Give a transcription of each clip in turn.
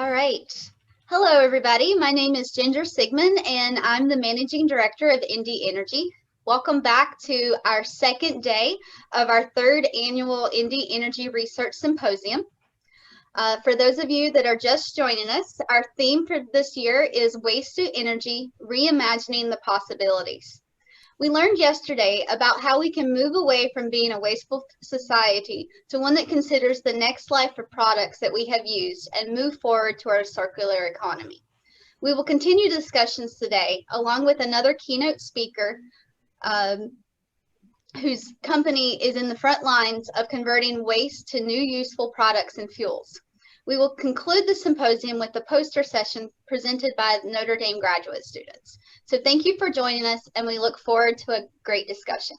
All right. Hello, everybody. My name is Ginger Sigmund, and I'm the Managing Director of Indie Energy. Welcome back to our second day of our third annual Indie Energy Research Symposium. For those of you that are just joining us, our theme for this year is Waste to Energy, Reimagining the Possibilities. We learned yesterday about how we can move away from being a wasteful society to one that considers the next life for products that we have used and move forward to our circular economy. We will continue discussions today along with another keynote speaker whose company is in the front lines of converting waste to new useful products and fuels. We will conclude the symposium with the poster session presented by Notre Dame graduate students. So thank you for joining us, and we look forward to a great discussion.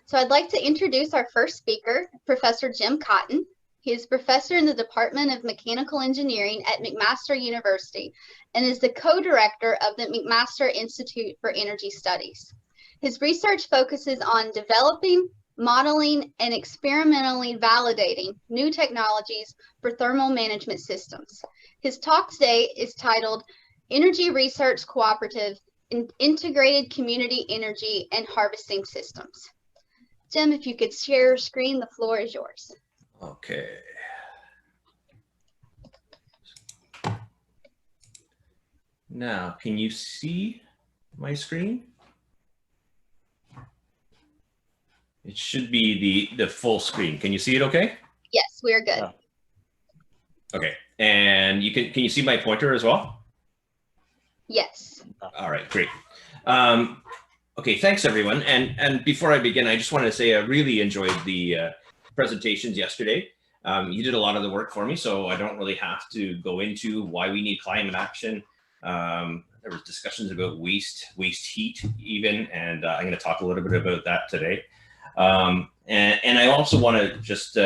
So I'd like to introduce our first speaker, Professor Jim Cotton. He is professor in the Department of Mechanical Engineering at McMaster University and is the co-director of the McMaster Institute for Energy Studies. His research focuses on developing, modeling, and experimentally validating new technologies for thermal management systems. His talk today is titled Energy Research Cooperative, Integrated Community Energy and Harvesting Systems. Jim, if you could share your screen, the floor is yours. Okay. Now, can you see my screen? It should be the full screen. Can you see it okay? Yes, we're good. Yeah. Okay, and can you see my pointer as well? Yes. All right, great. Okay, thanks everyone. And before I begin, I just wanted to say I really enjoyed the presentations yesterday. You did a lot of the work for me, so I don't really have to go into why we need climate action. There was discussions about waste heat even, and I'm going to talk a little bit about that today. And I also want to just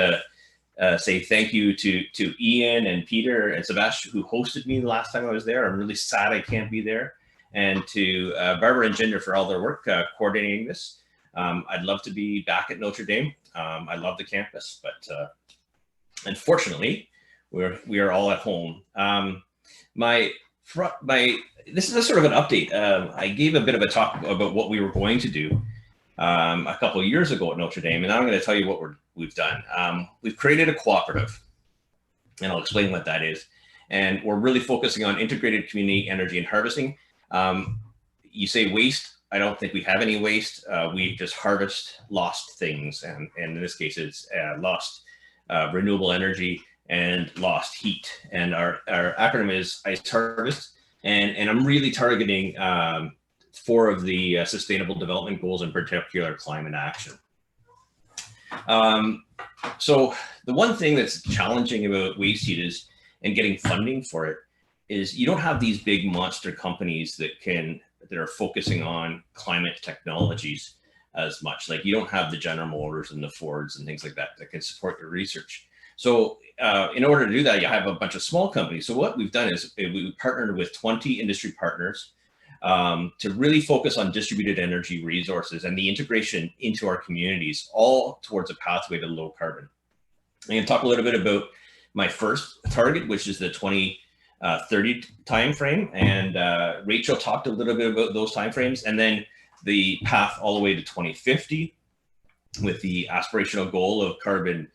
say thank you to Ian and Peter and Sebastian who hosted me the last time I was there. I'm really sad I can't be there. And to Barbara and Ginger for all their work coordinating this. I'd love to be back at Notre Dame. I love the campus, but unfortunately, we are all at home. This is a sort of an update. I gave a bit of a talk about what we were going to do a couple of years ago at Notre Dame, and now I'm going to tell you what we've done. We've created a cooperative, and I'll explain what that is. And we're really focusing on integrated community energy and harvesting. You say waste, I don't think we have any waste. We just harvest lost things, and in this case, it's lost renewable energy and lost heat. And our acronym is ICE Harvest, and I'm really targeting 4 of the Sustainable Development Goals, in particular climate action. So the one thing that's challenging about waste heat is, and getting funding for it, is you don't have these big monster companies that are focusing on climate technologies as much. Like you don't have the General Motors and the Fords and things like that that can support your research. So in order to do that, you have a bunch of small companies. So what we've done is we partnered with 20 industry partners to really focus on distributed energy resources and the integration into our communities, all towards a pathway to low carbon. I'm going to talk a little bit about my first target, which is the 2030 timeframe, and Rachel talked a little bit about those timeframes, and then the path all the way to 2050 with the aspirational goal of carbon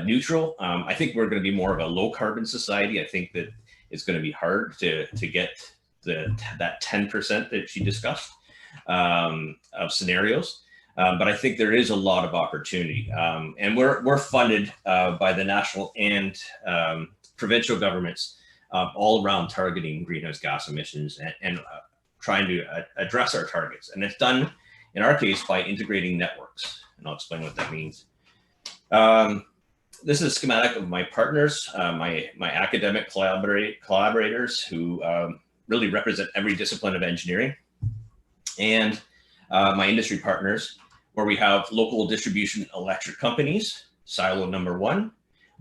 neutral. I think we're going to be more of a low carbon society. I think that it's going to be hard to get that 10% that she discussed of scenarios. But I think there is a lot of opportunity. And we're funded by the national and provincial governments all around targeting greenhouse gas emissions and trying to address our targets. And it's done, in our case, by integrating networks. And I'll explain what that means. This is a schematic of my partners, my academic collaborators who really represent every discipline of engineering, and my industry partners, where we have local distribution electric companies, silo number 1.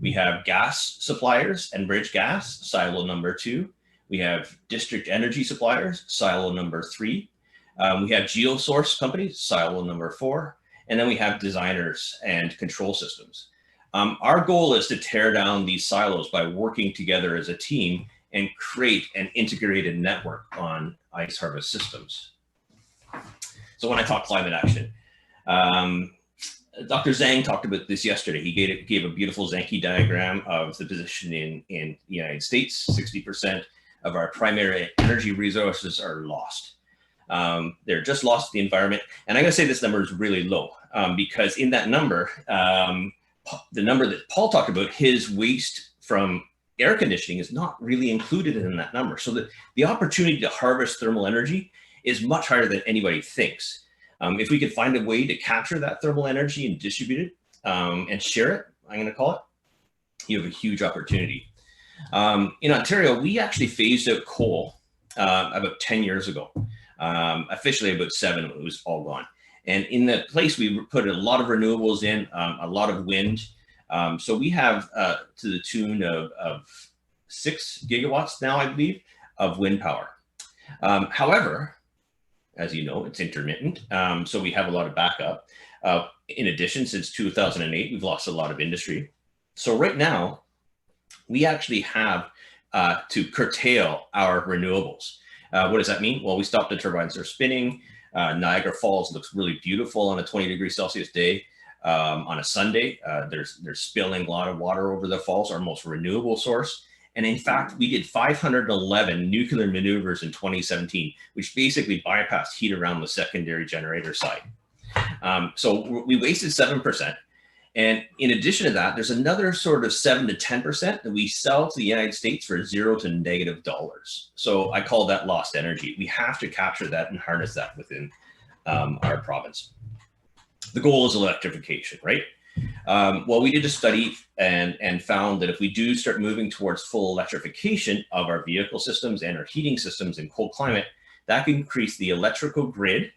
We have gas suppliers and bridge gas, silo number 2. We have district energy suppliers, silo number 3. We have geosource companies, silo number 4. And then we have designers and control systems. Our goal is to tear down these silos by working together as a team and create an integrated network on ice harvest systems. So when I talk climate action, Dr. Zhang talked about this yesterday. He gave a beautiful Sankey diagram of the position in the United States. 60% of our primary energy resources are lost. They're just lost to the environment. And I'm going to say this number is really low because in that number, the number that Paul talked about, his waste from air conditioning is not really included in that number. So the opportunity to harvest thermal energy is much higher than anybody thinks. If we could find a way to capture that thermal energy and distribute it and share it, I'm going to call it, you have a huge opportunity. In Ontario, we actually phased out coal about 10 years ago. Officially about 7, it was all gone. And in that place, we put a lot of renewables in, a lot of wind. So we have to the tune of 6 gigawatts now, I believe, of wind power. However, as you know, it's intermittent. So we have a lot of backup. In addition, since 2008, we've lost a lot of industry. So right now, we actually have to curtail our renewables. What does that mean? Well, we stop the turbines that are spinning. Niagara Falls looks really beautiful on a 20°C day. On a Sunday, there's spilling a lot of water over the falls, our most renewable source. And in fact, we did 511 nuclear maneuvers in 2017, which basically bypassed heat around the secondary generator side. So we wasted 7%. And in addition to that, there's another sort of 7 to 10% that we sell to the United States for $0 to -$. So I call that lost energy. We have to capture that and harness that within our province. The goal is electrification, right? Well, we did a study and found that if we do start moving towards full electrification of our vehicle systems and our heating systems in cold climate, that can increase the electrical grid,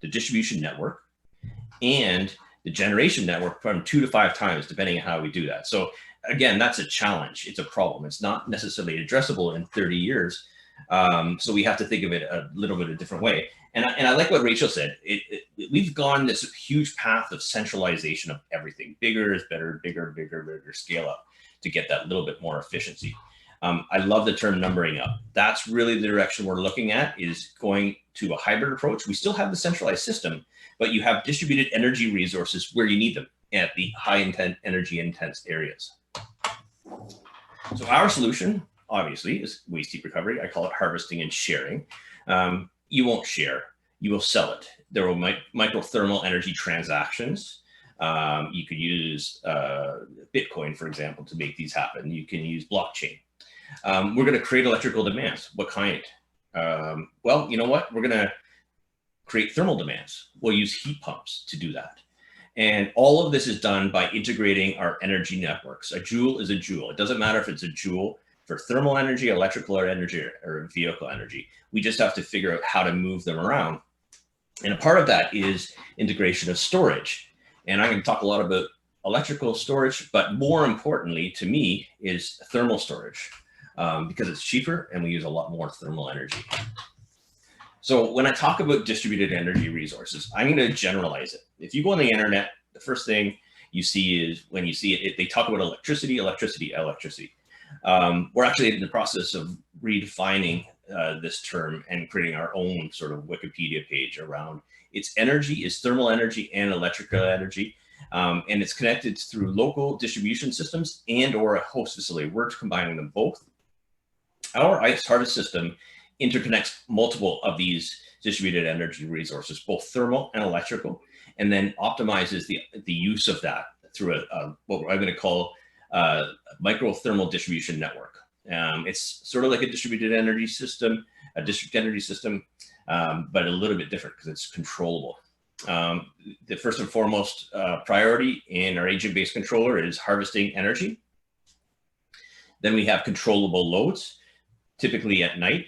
the distribution network, and the generation network from 2 to 5 times, depending on how we do that. So again, that's a challenge. It's a problem. It's not necessarily addressable in 30 years. So we have to think of it a little bit a different way. And I like what Rachel said. We've gone this huge path of centralization of everything. Bigger is better, bigger, scale up to get that little bit more efficiency. I love the term numbering up. That's really the direction we're looking at, is going to a hybrid approach. We still have the centralized system, but you have distributed energy resources where you need them at the energy intense areas. So our solution, obviously, is waste heat recovery. I call it harvesting and sharing. You won't share, you will sell it. There will microthermal energy transactions. You could use Bitcoin, for example, to make these happen. You can use blockchain. We're going to create electrical demands. What kind? Well, you know what? We're going to create thermal demands. We'll use heat pumps to do that. And all of this is done by integrating our energy networks. A joule is a joule. It doesn't matter if it's a joule for thermal energy, electrical energy, or vehicle energy. We just have to figure out how to move them around. And a part of that is integration of storage. And I'm going to talk a lot about electrical storage, but more importantly to me is thermal storage, because it's cheaper and we use a lot more thermal energy. So when I talk about distributed energy resources, I'm going to generalize it. If you go on the internet, the first thing you see is, when you see it, they talk about electricity, electricity, electricity. We're actually in the process of redefining this term and creating our own sort of Wikipedia page around its energy. Is thermal energy and electrical energy, and it's connected through local distribution systems and or a host facility. We're combining them both. Our ice harvest system interconnects multiple of these distributed energy resources, both thermal and electrical, and then optimizes the use of that through what I'm going to call microthermal distribution network. It's sort of like a distributed energy system, a district energy system, but a little bit different because it's controllable. The first and foremost priority in our agent-based controller is harvesting energy. Then we have controllable loads, typically at night.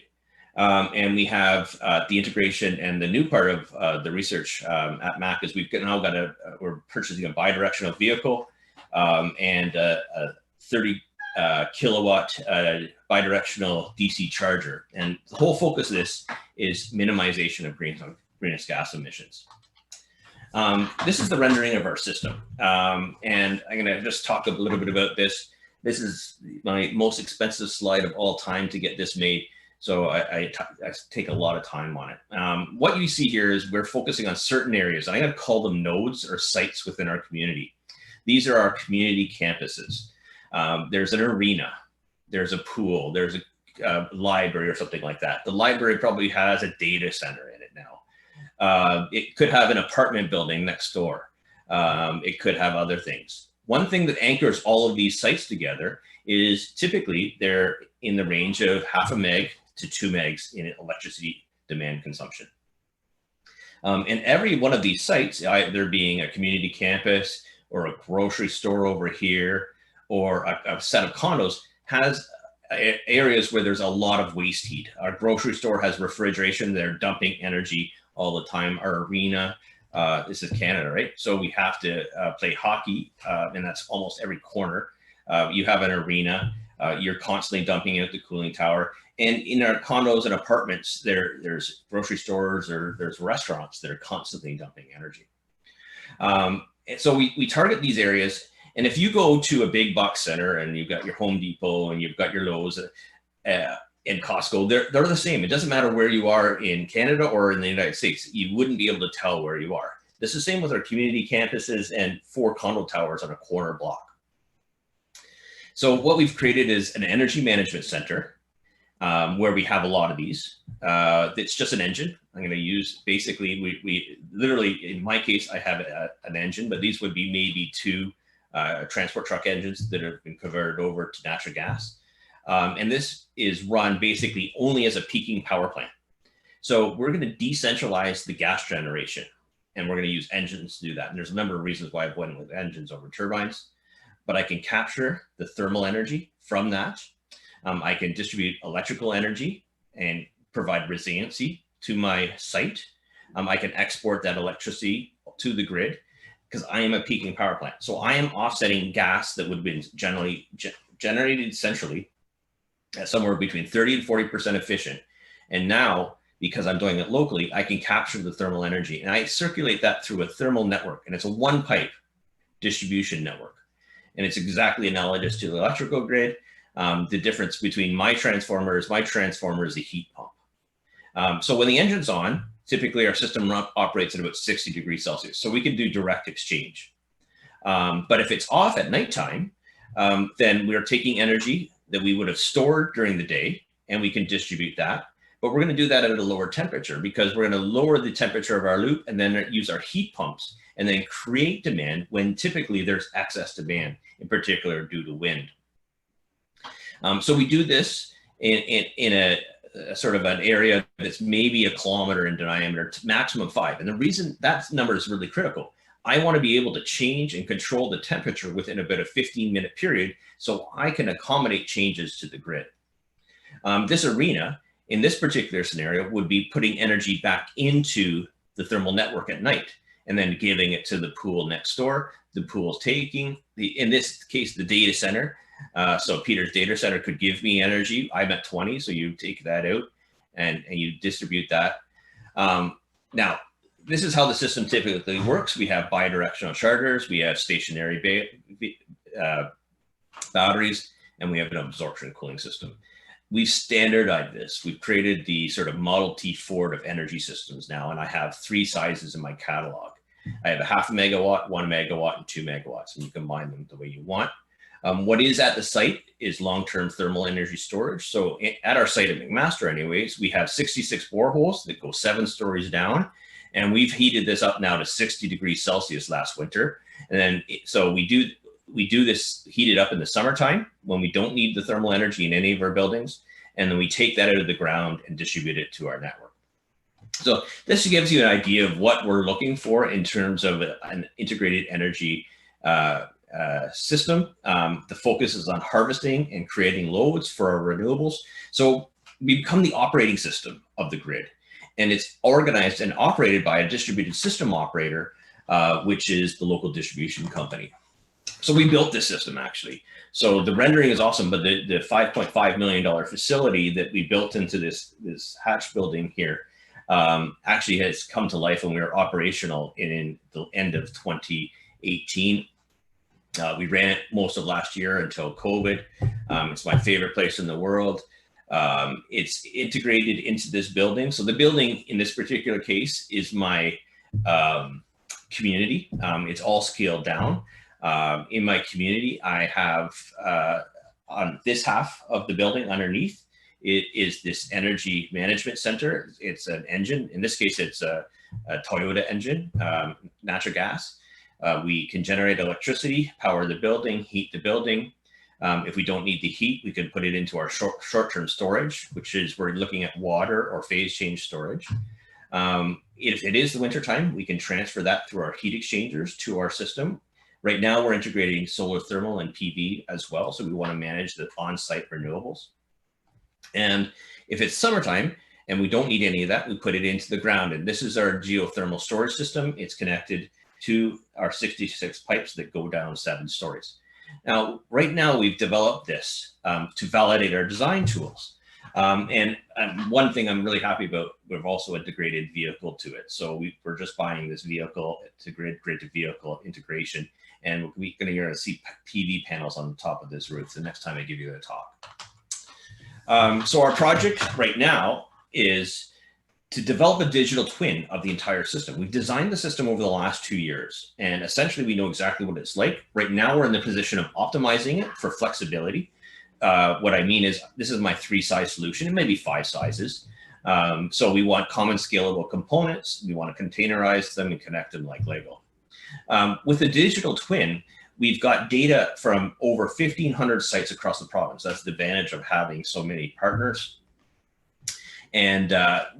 And we have the integration, and the new part of the research at Mac is we've now got we're purchasing a bidirectional vehicle and a 30 kilowatt bidirectional DC charger. And the whole focus of this is minimization of greenhouse gas emissions. This is the rendering of our system. And I'm going to just talk a little bit about this. This is my most expensive slide of all time to get this made. So I take a lot of time on it. What you see here is we're focusing on certain areas. I'm going to call them nodes or sites within our community. These are our community campuses. There's an arena, there's a pool, there's a library or something like that. The library probably has a data center in it now. It could have an apartment building next door. It could have other things. One thing that anchors all of these sites together is typically they're in the range of 0.5 meg to 2 megs in electricity demand consumption. And every one of these sites, either being a community campus or a grocery store over here, or a set of condos, has areas where there's a lot of waste heat. Our grocery store has refrigeration. They're dumping energy all the time. Our arena, this is Canada, right? So we have to play hockey, and that's almost every corner. You have an arena. You're constantly dumping out the cooling tower. And in our condos and apartments, there's grocery stores or there's restaurants that are constantly dumping energy. And so we target these areas. And if you go to a big box center and you've got your Home Depot and you've got your Lowe's and Costco, they're the same. It doesn't matter where you are in Canada or in the United States. You wouldn't be able to tell where you are. This is the same with our community campuses and 4 condo towers on a corner block. So what we've created is an energy management center where we have a lot of these. It's just an engine. I'm going to use, basically, we literally, in my case, I have an engine, but these would be maybe 2 transport truck engines that have been converted over to natural gas. And this is run basically only as a peaking power plant. So we're going to decentralize the gas generation, and we're going to use engines to do that. And there's a number of reasons why I've went with engines over turbines, but I can capture the thermal energy from that. I can distribute electrical energy and provide resiliency to my site. I can export that electricity to the grid because I am a peaking power plant. So I am offsetting gas that would have been generally generated centrally at somewhere between 30 and 40% efficient. And now, because I'm doing it locally, I can capture the thermal energy and I circulate that through a thermal network, and it's a 1-pipe distribution network. And it's exactly analogous to the electrical grid. The difference between my transformer is a heat pump. So when the engine's on, typically our system operates at about 60 degrees Celsius. So we can do direct exchange. But if it's off at nighttime, then we're taking energy that we would have stored during the day, and we can distribute that. But we're going to do that at a lower temperature because we're going to lower the temperature of our loop and then use our heat pumps and then create demand when typically there's excess demand, in particular due to wind. So we do this in a sort of an area that's maybe 1 kilometer in diameter, to maximum 5. And the reason that number is really critical, I want to be able to change and control the temperature within about a 15-minute period so I can accommodate changes to the grid. This arena, in this particular scenario, would be putting energy back into the thermal network at night and then giving it to the pool next door. The pool's taking, in this case, the data center. So Peter's data center could give me energy. I'm at 20, so you take that out and you distribute that. Now, this is how the system typically works. We have bidirectional chargers, we have stationary batteries, and we have an absorption cooling system. We've standardized this. We've created the sort of Model T Ford of energy systems now, and I have 3 sizes in my catalog. I have a 0.5 megawatt, 1 megawatt, and 2 megawatts, and you combine them the way you want. What is at the site is long-term thermal energy storage. So at our site at McMaster anyways, we have 66 boreholes that go 7 stories down. And we've heated this up now to 60 degrees Celsius last winter. And then, so we do this heated up in the summertime when we don't need the thermal energy in any of our buildings. And then we take that out of the ground and distribute it to our network. So this gives you an idea of what we're looking for in terms of an integrated energy system. The focus is on harvesting and creating loads for our renewables. So we become the operating system of the grid, and it's organized and operated by a distributed system operator, which is the local distribution company. So we built this system actually. So the rendering is awesome, but the $5.5 million facility that we built into this hatch building here actually has come to life when we were operational in the end of 2018. We ran it most of last year until COVID. It's my favorite place in the world. It's integrated into this building. So the building in this particular case is my community. It's all scaled down. In my community, I have on this half of the building underneath, it is this energy management center. It's an engine. In this case, it's a Toyota engine, natural gas. We can generate electricity, power the building, heat the building. If we don't need the heat, we can put it into our short-term storage, which is we're looking at water or phase change storage. If it is the wintertime, we can transfer that through our heat exchangers to our system. Right now, we're integrating solar thermal and PV as well. So we want to manage the on-site renewables. And if it's summertime and we don't need any of that, we put it into the ground. And this is our geothermal storage system. It's connected to our 66 pipes that go down 7 stories. Now, right now, we've developed this to validate our design tools. And one thing I'm really happy about, we've also integrated vehicle to it. So we're just buying this vehicle to grid to vehicle integration. And we're going to see PV panels on the top of this roof the next time I give you a talk. So our project right now is to develop a digital twin of the entire system. We've designed the system over the last 2 years, and essentially we know exactly what it's like. Right now we're in the position of optimizing it for flexibility. What I mean is this is my 3-size solution. It may be 5 sizes. So we want common scalable components. We want to containerize them and connect them like Lego. With the digital twin, we've got data from over 1,500 sites across the province. That's the advantage of having so many partners. And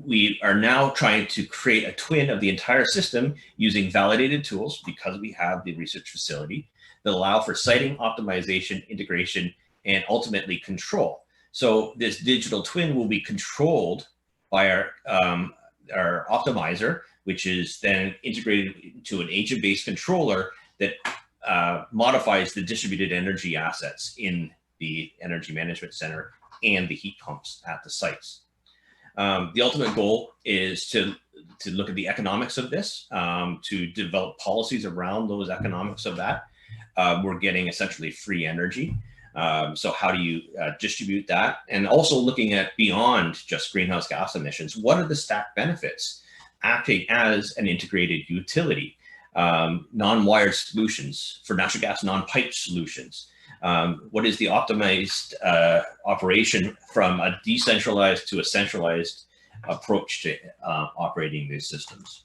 we are now trying to create a twin of the entire system using validated tools, because we have the research facility, that allow for siting, optimization, integration, and ultimately control. So this digital twin will be controlled by our optimizer, which is then integrated into an agent-based controller that modifies the distributed energy assets in the energy management center and the heat pumps at the sites. The ultimate goal is to look at the economics of this, to develop policies around those economics of that. We're getting essentially free energy. So how do you distribute that? And also looking at beyond just greenhouse gas emissions, what are the stack benefits acting as an integrated utility? Non-wired solutions for natural gas, non-pipe solutions. What is the optimized operation from a decentralized to a centralized approach to operating these systems?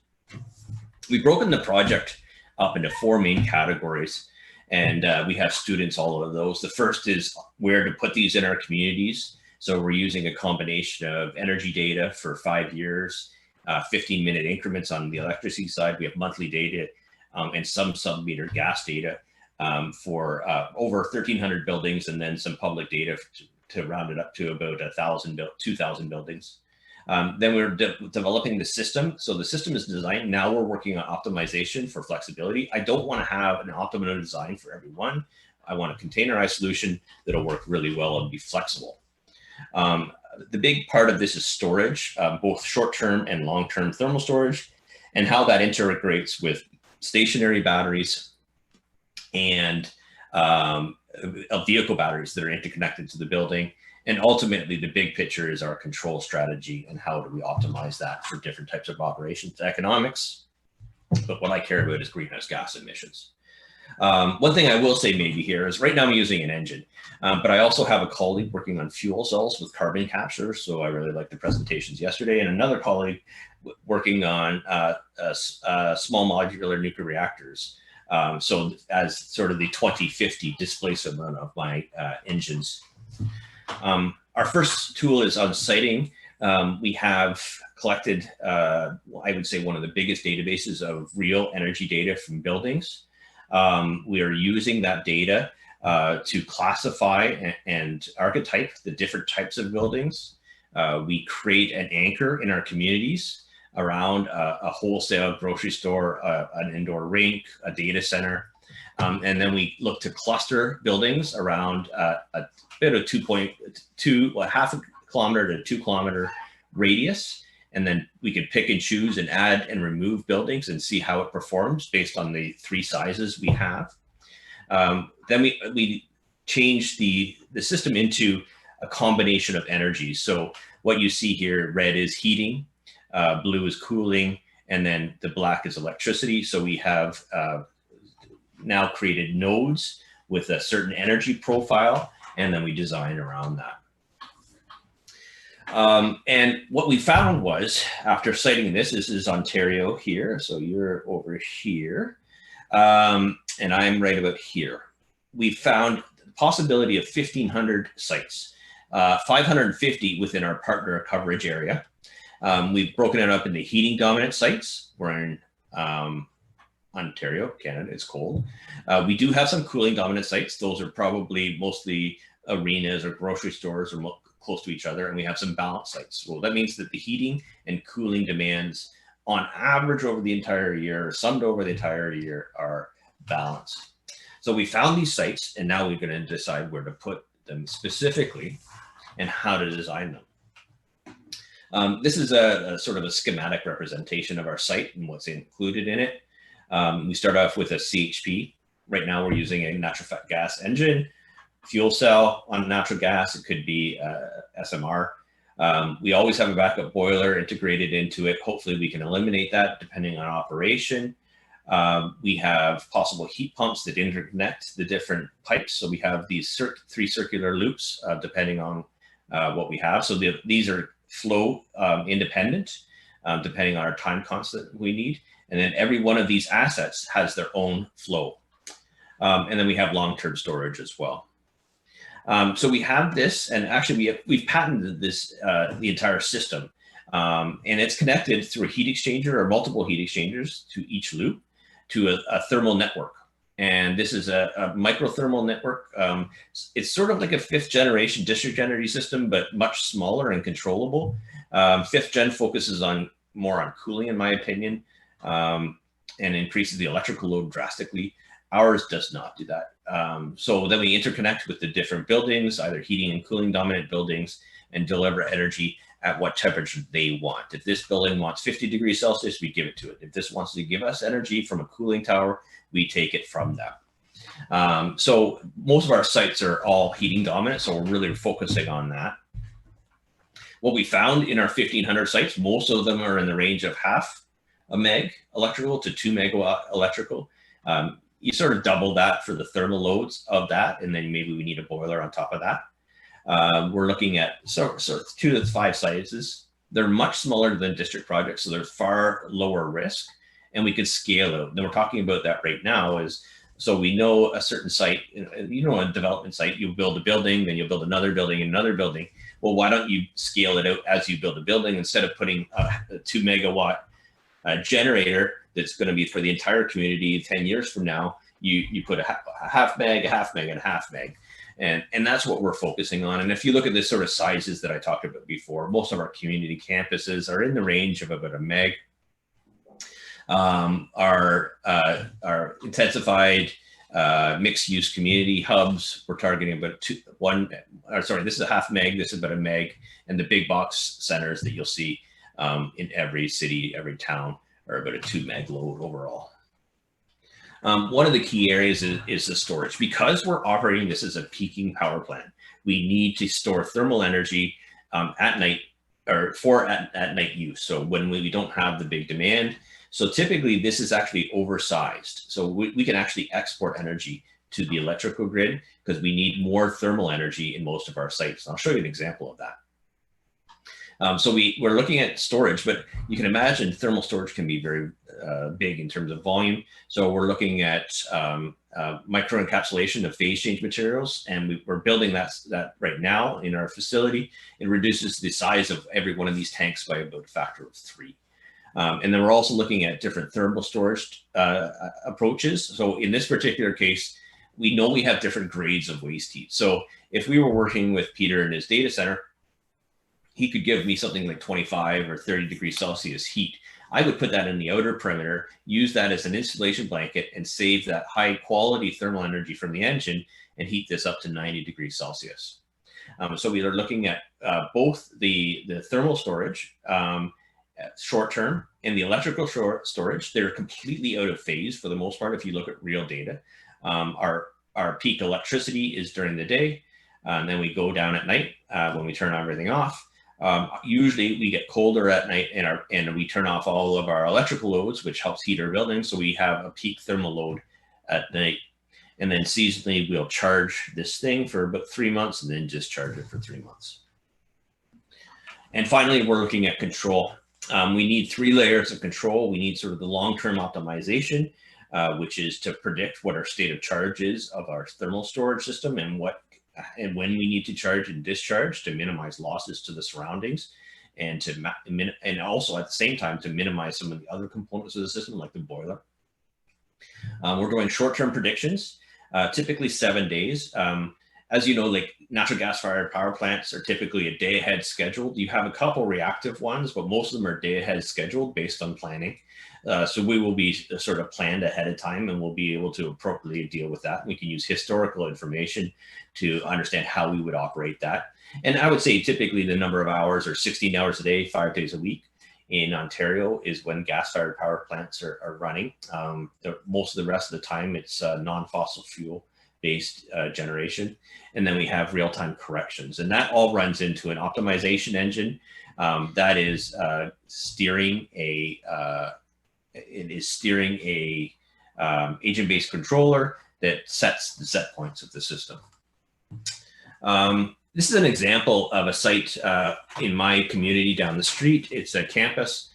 We've broken the project up into 4 main categories, and we have students all over those. The first is where to put these in our communities. So we're using a combination of energy data for 5 years, 15-minute increments on the electricity side. We have monthly data and some sub-meter gas data for over 1,300 buildings, and then some public data to round it up to about 2,000 buildings. Then we're developing the system. So the system is designed. Now we're working on optimization for flexibility. I don't want to have an optimum design for everyone. I want a containerized solution that'll work really well and be flexible. The big part of this is storage, both short-term and long-term thermal storage, and how that integrates with stationary batteries and vehicle batteries that are interconnected to the building. And ultimately, the big picture is our control strategy and how do we optimize that for different types of operations, economics. But what I care about is greenhouse gas emissions. One thing I will say maybe here is right now I'm using an engine, but I also have a colleague working on fuel cells with carbon capture. So I really liked the presentations yesterday, and another colleague working on small modular nuclear reactors. So as sort of the 2050 displacement of my engines. Our first tool is on siting. We have collected, I would say, one of the biggest databases of real energy data from buildings. We are using that data to classify and archetype the different types of buildings. We create an anchor in our communities around a wholesale grocery store, an indoor rink, a data center. And then we look to cluster buildings around a bit of half a kilometer to 2 kilometer radius. and then we can pick and choose and add and remove buildings and see how it performs based on the 3 sizes we have. Then we change the system into a combination of energies. So what you see here, red is heating, blue is cooling, and then the black is electricity. So we have now created nodes with a certain energy profile, and then we design around that. And what we found was, after citing this is Ontario here, so you're over here, and I'm right about here. We found the possibility of 1,500 sites, 550 within our partner coverage area. We've broken it up into heating dominant sites. We're in Ontario, Canada, it's cold. We do have some cooling dominant sites. Those are probably mostly arenas or grocery stores or close to each other, and we have some balanced sites. Well, that means that the heating and cooling demands on average over the entire year, summed over the entire year, are balanced. So we found these sites, and now we're going to decide where to put them specifically and how to design them. This is a sort of a schematic representation of our site and what's included in it. We start off with a CHP. Right now we're using a natural gas engine, fuel cell on natural gas. It could be SMR. We always have a backup boiler integrated into it. Hopefully we can eliminate that depending on operation. We have possible heat pumps that interconnect the different pipes. So we have these 3 circular loops depending on what we have. So these are flow independent depending on our time constant we need. And then every one of these assets has their own flow. And then we have long-term storage as well. So we have this, and actually we've patented this, the entire system. And it's connected through a heat exchanger or multiple heat exchangers to each loop to a thermal network. And this is a microthermal network. It's sort of like a 5th generation district energy system, but much smaller and controllable. 5th gen focuses more on cooling, in my opinion, and increases the electrical load drastically. Ours does not do that. So then we interconnect with the different buildings, either heating and cooling dominant buildings, and deliver energy at what temperature they want. If this building wants 50 degrees Celsius, we give it to it. If this wants to give us energy from a cooling tower, we take it from them. So most of our sites are all heating dominant, so we're really focusing on that. What we found in our 1,500 sites, most of them are in the range of half a meg electrical to 2 megawatt electrical. You sort of double that for the thermal loads of that, and then maybe we need a boiler on top of that. We're looking at so 2 to 5 sizes. They're much smaller than district projects, so they're far lower risk, and we could scale out. And we're talking about that right now is, so we know a certain site, you know, a development site, you build a building, then you'll build another building and another building. Well, why don't you scale it out as you build a building instead of putting a 2 megawatt generator that's going to be for the entire community 10 years from now, you put a half meg, and a half meg. And that's what we're focusing on. And if you look at the sort of sizes that I talked about before, most of our community campuses are in the range of about a meg. Our intensified mixed use community hubs, we're targeting about this is a half meg, this is about a meg, and the big box centers that you'll see in every city, every town, are about a 2 meg load overall. One of the key areas is the storage. Because we're operating this as a peaking power plant, we need to store thermal energy at night, or for at night use. So when we don't have the big demand. So typically this is actually oversized. So we can actually export energy to the electrical grid because we need more thermal energy in most of our sites. I'll show you an example of that. So we're looking at storage, but you can imagine thermal storage can be very big in terms of volume. So we're looking at microencapsulation of phase change materials, and we're building that right now in our facility. It reduces the size of every one of these tanks by about a factor of 3. And then we're also looking at different thermal storage approaches. So in this particular case, we know we have different grades of waste heat. So if we were working with Peter in his data center, he could give me something like 25 or 30 degrees Celsius heat. I would put that in the outer perimeter, use that as an insulation blanket, and save that high quality thermal energy from the engine and heat this up to 90 degrees Celsius. So we are looking at both the thermal storage short term. And the electrical storage, they're completely out of phase for the most part if you look at real data. Our peak electricity is during the day, and then we go down at night when we turn everything off. Usually we get colder at night, and we turn off all of our electrical loads, which helps heat our building. So we have a peak thermal load at night. And then seasonally, we'll charge this thing for about 3 months and then discharge it for 3 months. And finally, we're looking at control. We need 3 layers of control. We need sort of the long-term optimization, which is to predict what our state of charge is of our thermal storage system and when we need to charge and discharge to minimize losses to the surroundings, and also at the same time to minimize some of the other components of the system like the boiler. We're doing short-term predictions, typically 7 days. As you know, like natural gas-fired power plants are typically a day ahead scheduled. You have a couple reactive ones, but most of them are day ahead scheduled based on planning. So we will be sort of planned ahead of time, and we'll be able to appropriately deal with that. We can use historical information to understand how we would operate that. And I would say typically the number of hours are 16 hours a day, 5 days a week. In Ontario is when gas-fired power plants are running. Most of the rest of the time, it's non-fossil fuel-based generation. And then we have real-time corrections. And that all runs into an optimization engine that is steering a agent-based controller that sets the set points of the system. This is an example of a site in my community down the street. It's a campus.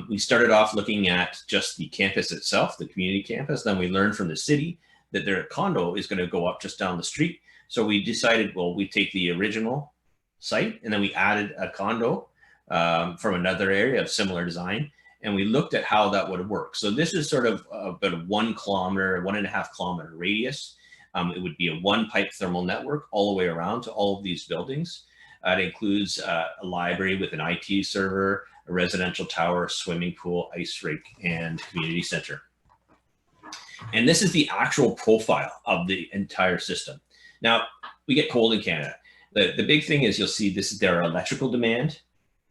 We started off looking at just the campus itself, the community campus. Then we learned from the city that their condo is going to go up just down the street. So we decided, well, we take the original site and then we added a condo from another area of similar design. And we looked at how that would work. So this is sort of about a 1 kilometer, 1.5 kilometer radius. It would be a 1-pipe thermal network all the way around to all of these buildings. It includes a library with an IT server, a residential tower, swimming pool, ice rink, and community center. And this is the actual profile of the entire system. Now, we get cold in Canada. The big thing is you'll see this is their electrical demand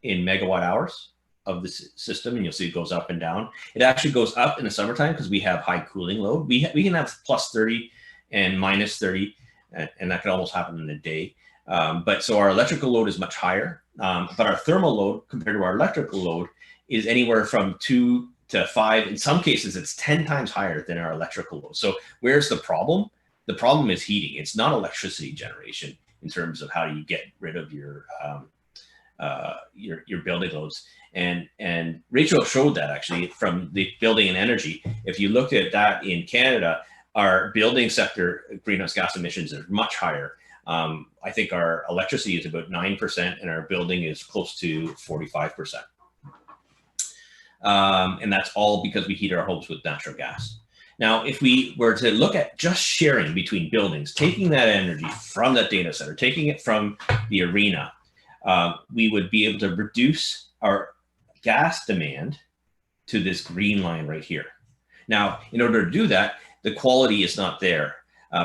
in megawatt hours of the system, and you'll see it goes up and down. It actually goes up in the summertime because we have high cooling load. We can have plus 30 and minus 30, and that could almost happen in a day. But so our electrical load is much higher, but our thermal load compared to our electrical load is anywhere from 2 to 5. In some cases, it's 10 times higher than our electrical load. So where's the problem? The problem is heating. It's not electricity generation in terms of how you get rid of your building loads. And Rachel showed that actually from the building and energy. If you looked at that in Canada, our building sector greenhouse gas emissions are much higher. I think our electricity is about 9% and our building is close to 45%. And that's all because we heat our homes with natural gas. Now, if we were to look at just sharing between buildings, taking that energy from that data center, taking it from the arena, we would be able to reduce our gas demand to this green line right here. Now, in order to do that, the quality is not there.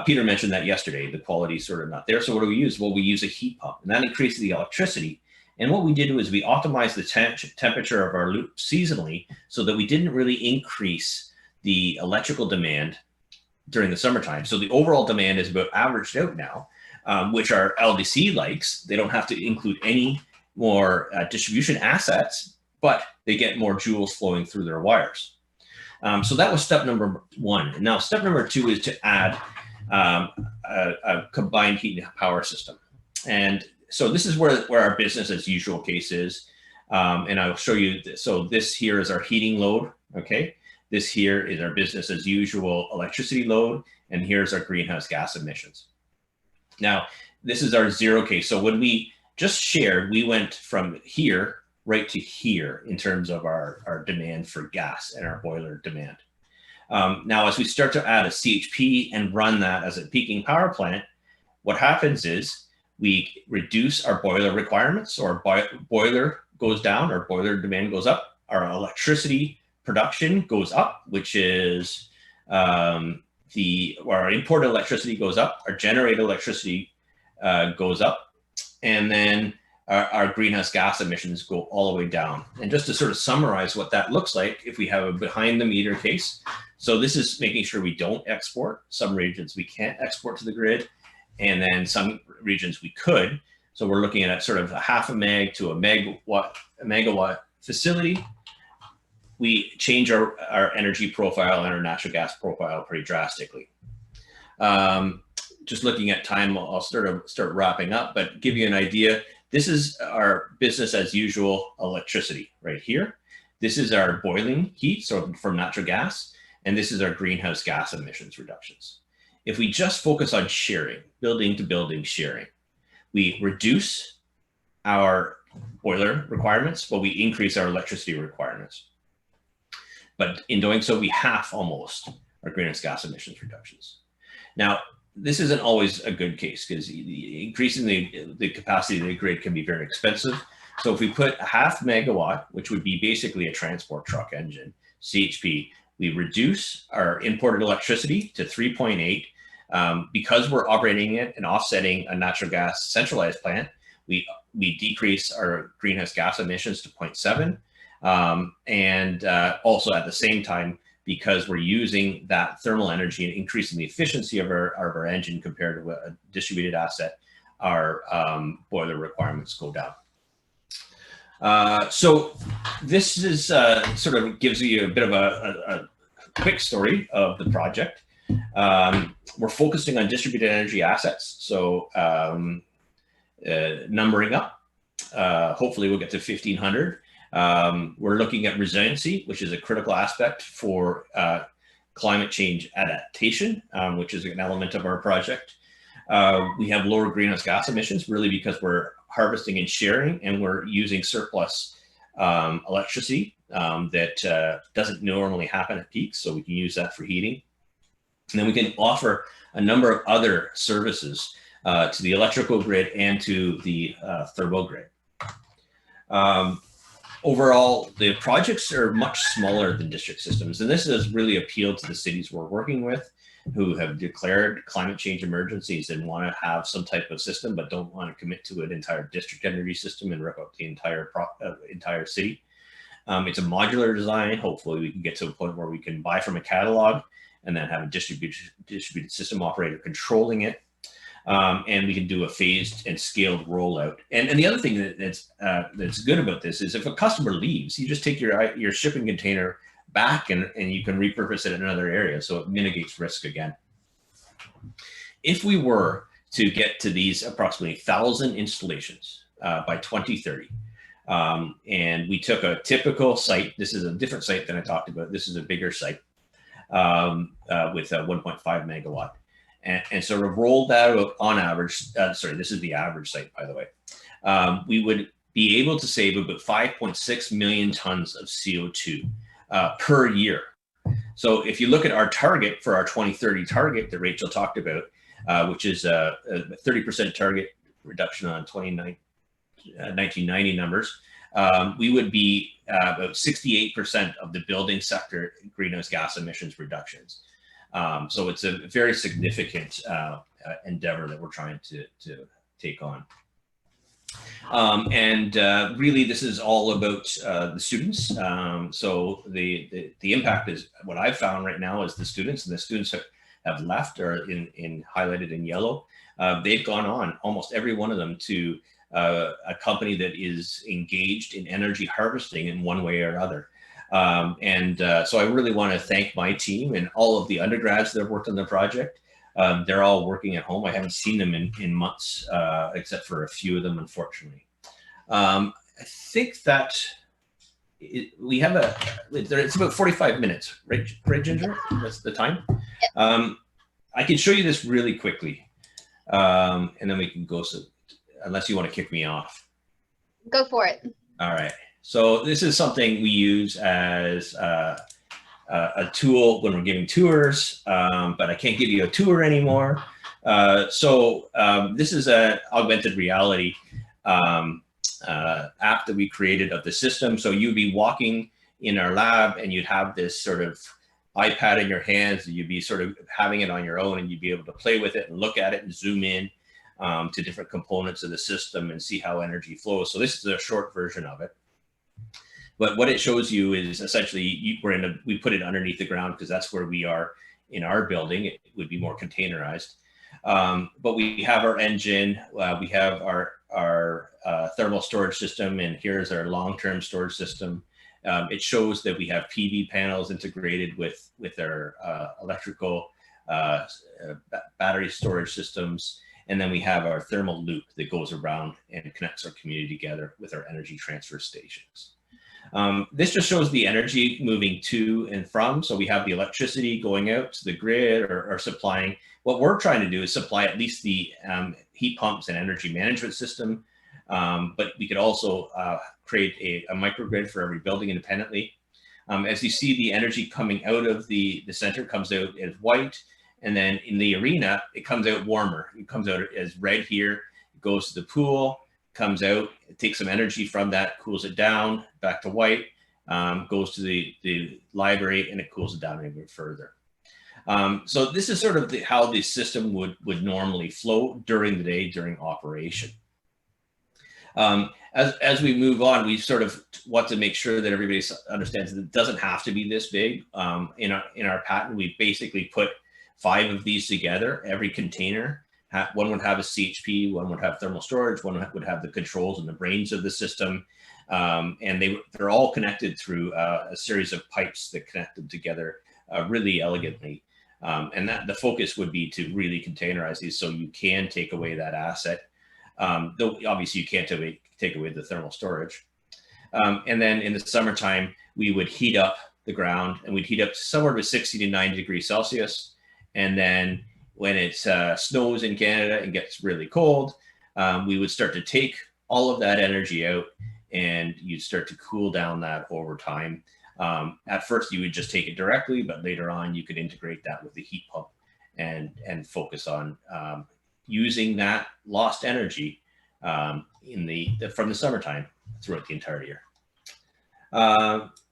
Peter mentioned that yesterday, the quality is sort of not there. So what do we use? Well, we use a heat pump, and that increases the electricity. And what we did was we optimized the temperature of our loop seasonally so that we didn't really increase the electrical demand during the summertime. So the overall demand is about averaged out now, which our LDC likes. They don't have to include any more distribution assets, but they get more joules flowing through their wires. So that was step number 1. Now, step number 2 is to add a combined heat and power system. And so this is where our business as usual case is. And I'll show you. So this here is our heating load. Okay. This here is our business as usual electricity load. And here's our greenhouse gas emissions. Now, this is our 0 case. So when we just shared, we went from here right to here in terms of our demand for gas and our boiler demand. Now, as we start to add a CHP and run that as a peaking power plant, what happens is we reduce our boiler requirements. So our boiler goes down, our boiler demand goes up, our electricity production goes up, which is our imported electricity goes up, our generated electricity goes up, and then our greenhouse gas emissions go all the way down. And just to sort of summarize what that looks like, if we have a behind the meter case, so this is making sure we don't export. Some regions we can't export to the grid, and then some regions we could. So we're looking at sort of a half a meg to a megawatt facility. We change our energy profile and our natural gas profile pretty drastically. Just looking at time, I'll start wrapping up, but give you an idea. This is our business as usual electricity right here. This is our boiling heat, so from natural gas, and this is our greenhouse gas emissions reductions. If we just focus on sharing, building to building sharing, we reduce our boiler requirements, but we increase our electricity requirements. But in doing so, we half almost our greenhouse gas emissions reductions. Now, this isn't always a good case because increasing the capacity of the grid can be very expensive. So if we put a half megawatt, which would be basically a transport truck engine, CHP, we reduce our imported electricity to 3.8. Because we're operating it and offsetting a natural gas centralized plant, we decrease our greenhouse gas emissions to 0.7. And also at the same time, because we're using that thermal energy and increasing the efficiency of our engine compared to a distributed asset, our boiler requirements go down. So this is sort of gives you a bit of a quick story of the project. We're focusing on distributed energy assets. So numbering up, hopefully we'll get to 1,500. We're looking at resiliency, which is a critical aspect for climate change adaptation, which is an element of our project. We have lower greenhouse gas emissions, really because we're harvesting and sharing, and we're using surplus electricity that doesn't normally happen at peaks, so we can use that for heating. And then we can offer a number of other services to the electrical grid and to the thermal grid. Overall, the projects are much smaller than district systems, and this has really appealed to the cities we're working with who have declared climate change emergencies and want to have some type of system, but don't want to commit to an entire district energy system and rip out the entire city. It's a modular design. Hopefully we can get to a point where we can buy from a catalog and then have a distributed system operator controlling it. And we can do a phased and scaled rollout. And the other thing that's good about this is if a customer leaves, you just take your shipping container back and you can repurpose it in another area, so it mitigates risk again. If we were to get to these approximately 1,000 installations by 2030, and we took a typical site, this is a different site than I talked about, this is a bigger site with a 1.5 megawatt. And sort of rolled that out on average, sorry, this is the average site, by the way, we would be able to save about 5.6 million tons of CO2 per year. So if you look at our target for our 2030 target that Rachel talked about, which is a 30% target reduction on 1990 numbers, we would be about 68% of the building sector greenhouse gas emissions reductions. So it's a very significant endeavor that we're trying to take on. Really, this is all about the students. So the impact is what I've found right now is the students, and the students have left or in highlighted in yellow. They've gone on, almost every one of them, to a company that is engaged in energy harvesting in one way or other. So I really want to thank my team and all of the undergrads that have worked on the project. They're all working at home. I haven't seen them in months, except for a few of them, unfortunately. I think that we have it's about 45 minutes, right, Ginger? That's the time. I can show you this really quickly, and then we can go, unless you want to kick me off. Go for it. All right. So this is something we use as a tool when we're giving tours, but I can't give you a tour anymore. This is an augmented reality app that we created of the system. So you'd be walking in our lab and you'd have this sort of iPad in your hands, and you'd be sort of having it on your own, and you'd be able to play with it and look at it and zoom in. to different components of the system and see how energy flows. So this is a short version of it. But what it shows you is essentially we put it underneath the ground because that's where we are in our building. It would be more containerized. But we have our engine, we have our thermal storage system, and here's our long-term storage system. It shows that we have PV panels integrated with our electrical battery storage systems. And then we have our thermal loop that goes around and connects our community together with our energy transfer stations. This just shows the energy moving to and from. So we have the electricity going out to the grid or supplying. What we're trying to do is supply at least the heat pumps and energy management system. But we could also create a microgrid for every building independently. As you see, the energy coming out of the center comes out as white. And then in the arena, it comes out warmer. It comes out as red here. It goes to the pool, comes out, it takes some energy from that, cools it down, back to white, goes to the library, and it cools it down even further. So this is sort of how the system would normally flow during the day, during operation. As we move on, we sort of want to make sure that everybody understands that it doesn't have to be this big. In our patent, we basically put 5 of these together. Every container, one would have a CHP, one would have thermal storage, one would have the controls and the brains of the system. And they're all connected through a series of pipes that connect them together really elegantly. And that the focus would be to really containerize these so you can take away that asset. Though obviously you can't take away the thermal storage. And then in the summertime, we would heat up the ground, and we'd heat up somewhere with 60 to 90 degrees Celsius. And then when it snows in Canada and gets really cold, we would start to take all of that energy out, and you'd start to cool down that over time. At first, you would just take it directly, but later on, you could integrate that with the heat pump and focus on using that lost energy from the summertime throughout the entire year.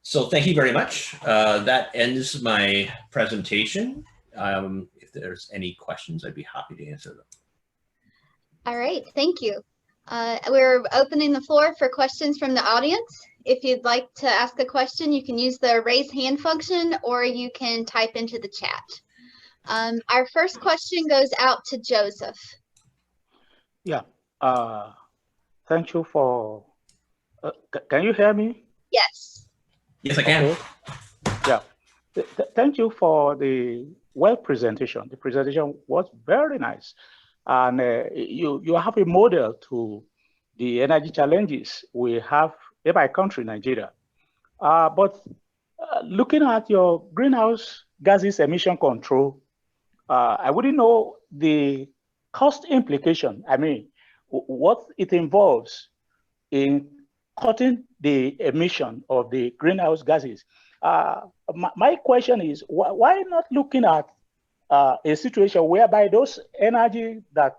So thank you very much. That ends my presentation. If there's any questions, I'd be happy to answer them. All right, thank you. We're opening the floor for questions from the audience. If you'd like to ask a question, you can use the raise hand function, or you can type into the chat. Our first question goes out to Joseph. Yeah, thank you for, can you hear me? Yes. Yes, I can. Okay. Yeah, thank you for the presentation. The presentation was very nice. And you have a model to the energy challenges we have in my country, Nigeria. But looking at your greenhouse gases emission control, I wouldn't know the cost implication. I mean, what it involves in cutting the emission of the greenhouse gases. My question is, why not looking at a situation whereby those energy that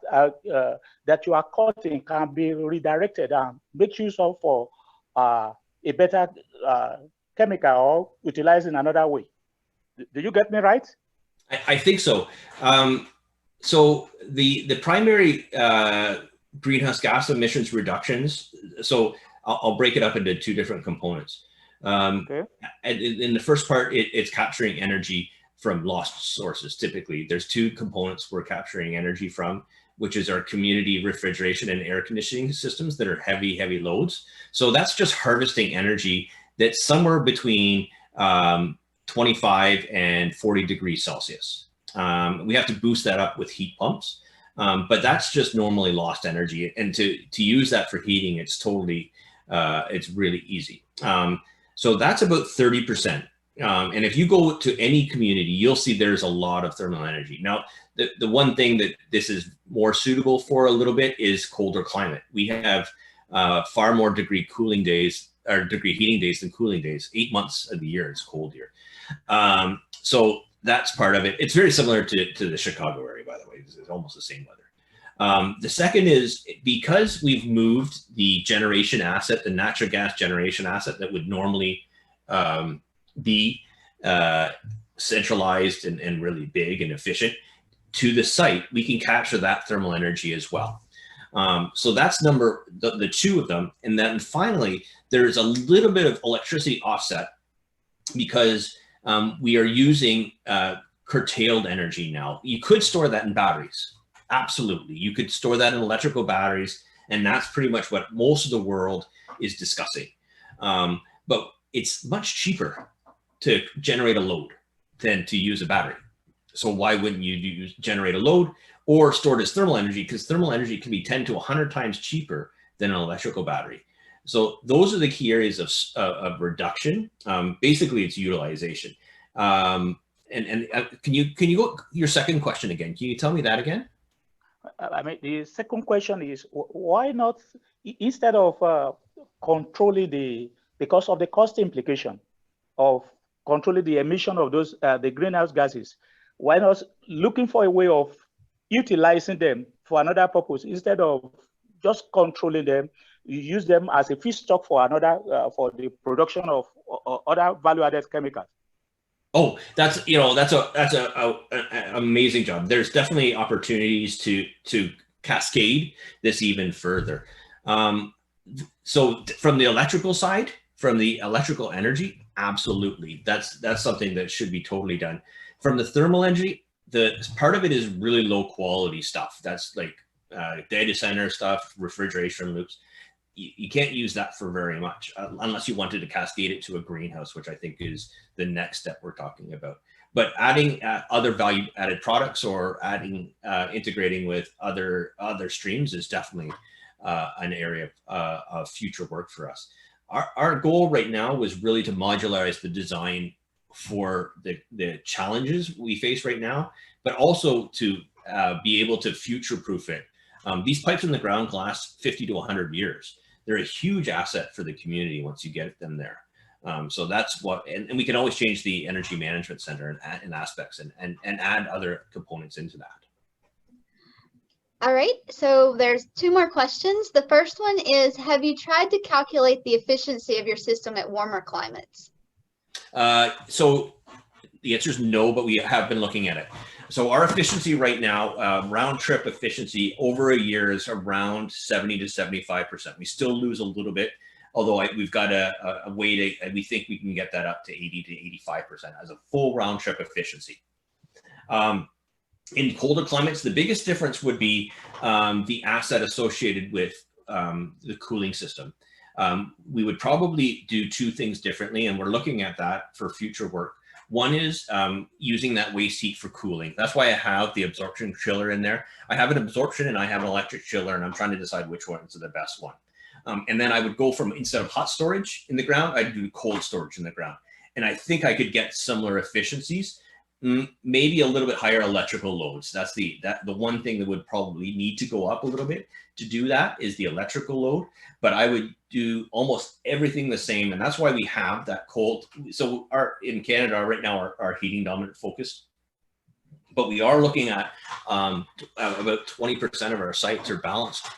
you are cutting can be redirected and make use of for a better chemical or utilized in another way? Do you get me right? I think so. So the primary greenhouse gas emissions reductions, so I'll break it up into 2 different components. Okay. And in the first part, it's capturing energy from lost sources. Typically, there's 2 components we're capturing energy from, which is our community refrigeration and air conditioning systems that are heavy loads. So that's just harvesting energy that's somewhere between 25 and 40 degrees Celsius. We have to boost that up with heat pumps, but that's just normally lost energy. And to use that for heating, it's totally, it's really easy. So that's about 30%. And if you go to any community, you'll see there's a lot of thermal energy. Now, the one thing that this is more suitable for a little bit is colder climate. We have far more degree cooling days or degree heating days than cooling days. 8 months of the year it's cold here. So that's part of it. It's very similar to the Chicago area, by the way. It's almost the same weather. The second is because we've moved the generation asset, the natural gas generation asset that would normally be centralized and really big and efficient, to the site, we can capture that thermal energy as well. So that's the two of them. And then finally, there's a little bit of electricity offset because we are using curtailed energy now. You could store that in batteries. Absolutely. You could store that in electrical batteries. And that's pretty much what most of the world is discussing. But it's much cheaper to generate a load than to use a battery. So why wouldn't you generate a load or store it as thermal energy? Because thermal energy can be 10 to 100 times cheaper than an electrical battery. So those are the key areas of reduction. Basically, it's utilization. And can you go your second question again? Can you tell me that again? I mean, the second question is why not, instead of controlling because of the cost implication of controlling the emission of those the greenhouse gases, why not looking for a way of utilizing them for another purpose instead of just controlling them? You use them as a feedstock for another for the production of other value-added chemicals. Oh, that's an amazing job. There's definitely opportunities to cascade this even further. So from the electrical side, from the electrical energy, absolutely, that's something that should be totally done. From the thermal energy, the part of it is really low quality stuff. That's like data center stuff, refrigeration loops. You can't use that for very much unless you wanted to cascade it to a greenhouse, which I think is the next step we're talking about. But adding other value added products or adding integrating with other streams is definitely an area of future work for us. Our goal right now was really to modularize the design for the challenges we face right now, but also to be able to future-proof it. These pipes in the ground last 50 to 100 years. They're a huge asset for the community once you get them there. So that's what, and we can always change the energy management center and aspects and add other components into that. All right, so there's two more questions. The first one is, have you tried to calculate the efficiency of your system at warmer climates? So the answer is no, but we have been looking at it. So our efficiency right now, round trip efficiency over a year is around 70 to 75%. We still lose a little bit, although we've got a way to, we think we can get that up to 80 to 85% as a full round trip efficiency. In colder climates, the biggest difference would be the asset associated with the cooling system. We would probably do two things differently, and we're looking at that for future work. One is using that waste heat for cooling. That's why I have the absorption chiller in there. I have an absorption and I have an electric chiller, and I'm trying to decide which one is the best one. And then I would go from, instead of hot storage in the ground, I'd do cold storage in the ground. And I think I could get similar efficiencies, maybe a little bit higher electrical loads. That's the one thing that would probably need to go up a little bit to do that is the electrical load, but I would do almost everything the same. And that's why we have that cold. So in Canada right now, our heating dominant focus, but we are looking at about 20% of our sites are balanced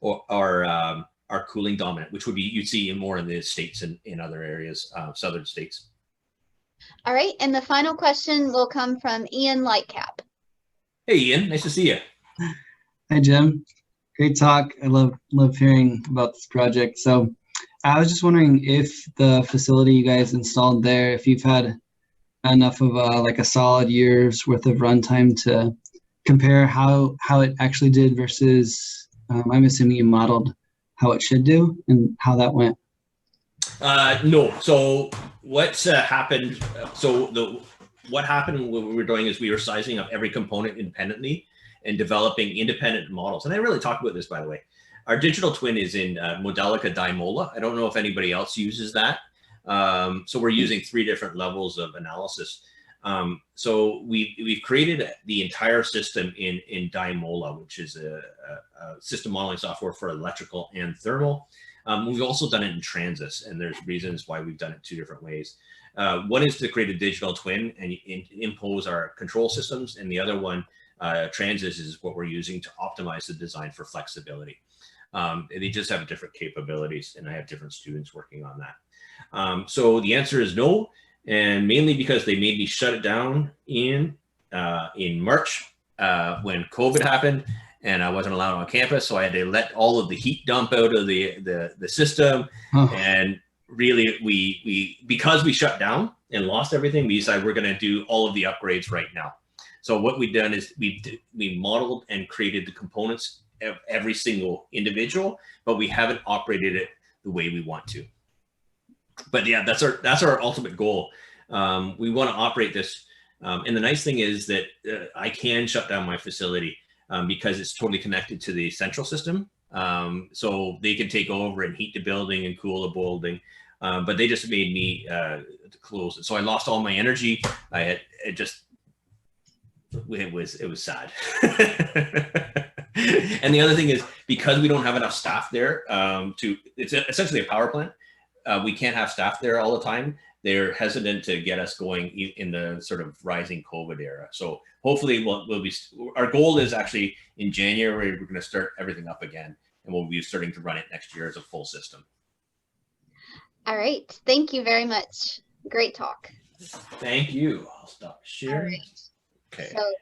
or are cooling dominant, which would be, you'd see more in the States and in other areas, southern states. All right, and the final question will come from Ian Lightcap. Hey, Ian, nice to see you. Hi, Jim. Great talk. I love hearing about this project. So I was just wondering if the facility you guys installed there, if you've had enough of like a solid year's worth of runtime to compare how it actually did versus, I'm assuming you modeled how it should do and how that went. No. So what's happened? What happened? What we were doing is we were sizing up every component independently and developing independent models. And I really talked about this, by the way. Our digital twin is in Modelica Dymola. I don't know if anybody else uses that. So we're using 3 different levels of analysis. So we've created the entire system in Dymola, which is a system modeling software for electrical and thermal. We've also done it in Transys, and there's reasons why we've done it 2 different ways. One is to create a digital twin and impose our control systems, and the other one, Transys, is what we're using to optimize the design for flexibility. They just have different capabilities, and I have different students working on that. So the answer is no, and mainly because they made me shut it down in March. when COVID happened and I wasn't allowed on campus. So I had to let all of the heat dump out of the system. Oh. And really because we shut down and lost everything, we decided we're going to do all of the upgrades right now. So what we've done is we modeled and created the components of every single individual, but we haven't operated it the way we want to. But yeah, that's our ultimate goal. We want to operate this. And the nice thing is that I can shut down my facility because it's totally connected to the central system. So they can take over and heat the building and cool the building. But they just made me close it. So I lost all my energy. It was sad. And the other thing is, because we don't have enough staff there, it's essentially a power plant. We can't have staff there all the time. They're hesitant to get us going in the sort of rising COVID era. So hopefully our goal is actually in January, we're going to start everything up again, and we'll be starting to run it next year as a full system. All right. Thank you very much. Great talk. Thank you. I'll stop sharing. All right. Okay. So